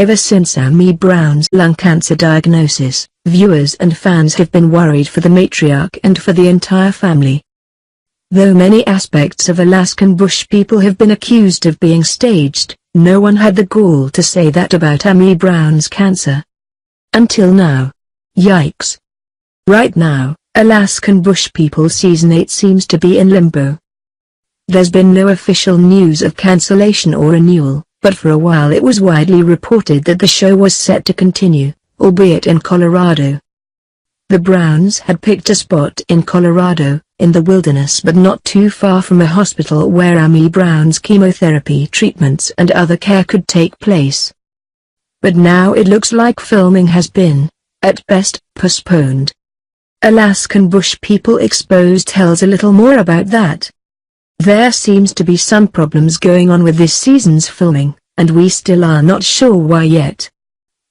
Ever since Amy Brown's lung cancer diagnosis, viewers and fans have been worried for the matriarch and for the entire family. Though many aspects of Alaskan bush people have been accused of being staged, no one had the gall to say that about Amy Brown's cancer. Until now. Yikes. Right now, Alaskan bush people season 8 seems to be in limbo. There's been no official news of cancellation or renewal, but for a while it was widely reported that the show was set to continue, albeit in Colorado. The Browns had picked a spot in Colorado, in the wilderness but not too far from a hospital where Amy Brown's chemotherapy treatments and other care could take place. But now it looks like filming has been, at best, postponed. Alaskan bush people exposed tells a little more about that. There seems to be some problems going on with this season's filming, and we still are not sure why yet.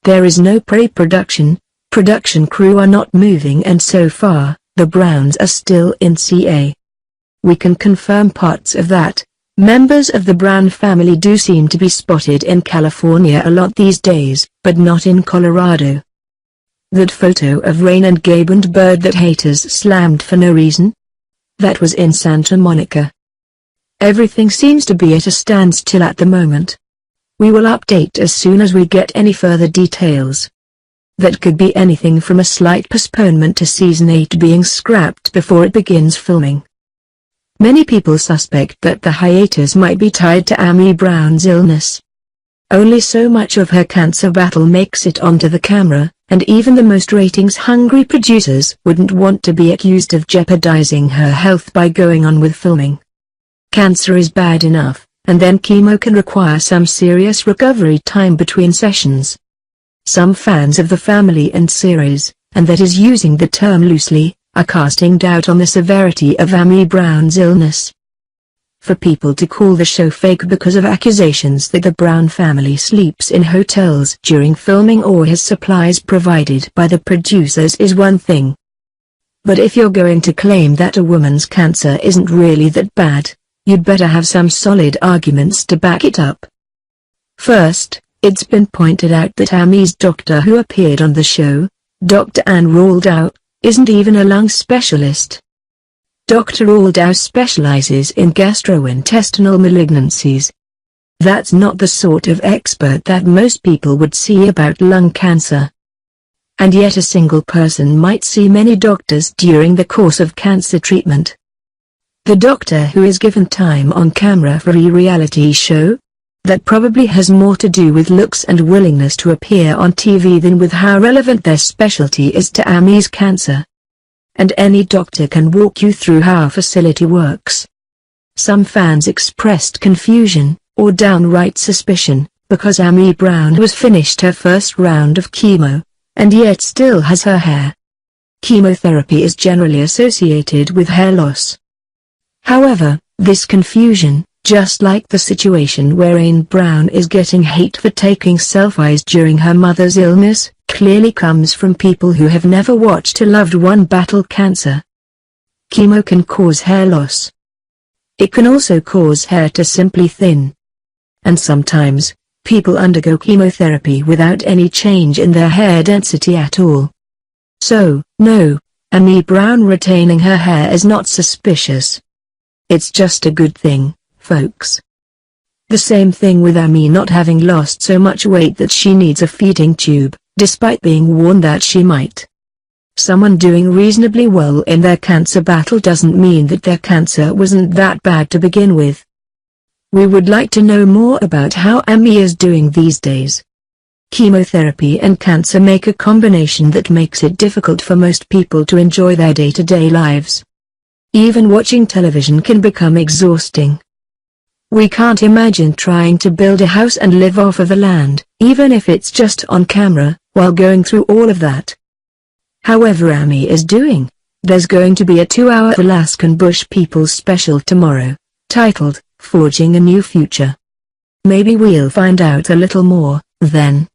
There is no pre-production, production crew are not moving, and so far, the Browns are still in CA. We can confirm parts of that. Members of the Brown family do seem to be spotted in California a lot these days, but not in Colorado. That photo of Rain and Gabe and Bird that haters slammed for no reason? That was in Santa Monica. Everything seems to be at a standstill at the moment. We will update as soon as we get any further details. That could be anything from a slight postponement to season 8 being scrapped before it begins filming. Many people suspect that the hiatus might be tied to Amy Brown's illness. Only so much of her cancer battle makes it onto the camera, and even the most ratings-hungry producers wouldn't want to be accused of jeopardizing her health by going on with filming. Cancer is bad enough, and then chemo can require some serious recovery time between sessions. Some fans of the family and series, and that is using the term loosely, are casting doubt on the severity of Amy Brown's illness. For people to call the show fake because of accusations that the Brown family sleeps in hotels during filming or has supplies provided by the producers is one thing. But if you're going to claim that a woman's cancer isn't really that bad, you'd better have some solid arguments to back it up. First, it's been pointed out that Amy's doctor who appeared on the show, Dr. Ann Roldow, isn't even a lung specialist. Dr. Roldow specializes in gastrointestinal malignancies. That's not the sort of expert that most people would see about lung cancer. And yet a single person might see many doctors during the course of cancer treatment. The doctor who is given time on camera for a reality show? That probably has more to do with looks and willingness to appear on TV than with how relevant their specialty is to Amy's cancer. And any doctor can walk you through how a facility works. Some fans expressed confusion, or downright suspicion, because Amy Brown has finished her first round of chemo, and yet still has her hair. Chemotherapy is generally associated with hair loss. However, this confusion, just like the situation wherein Brown is getting hate for taking selfies during her mother's illness, clearly comes from people who have never watched a loved one battle cancer. Chemo can cause hair loss. It can also cause hair to simply thin. And sometimes, people undergo chemotherapy without any change in their hair density at all. So, no, Amy Brown retaining her hair is not suspicious. It's just a good thing, folks. The same thing with Amy not having lost so much weight that she needs a feeding tube, despite being warned that she might. Someone doing reasonably well in their cancer battle doesn't mean that their cancer wasn't that bad to begin with. We would like to know more about how Amy is doing these days. Chemotherapy and cancer make a combination that makes it difficult for most people to enjoy their day-to-day lives. Even watching television can become exhausting. We can't imagine trying to build a house and live off of the land, even if it's just on camera, while going through all of that. However Amy is doing, there's going to be a 2-hour Alaskan Bush People special tomorrow, titled, Forging a New Future. Maybe we'll find out a little more, then.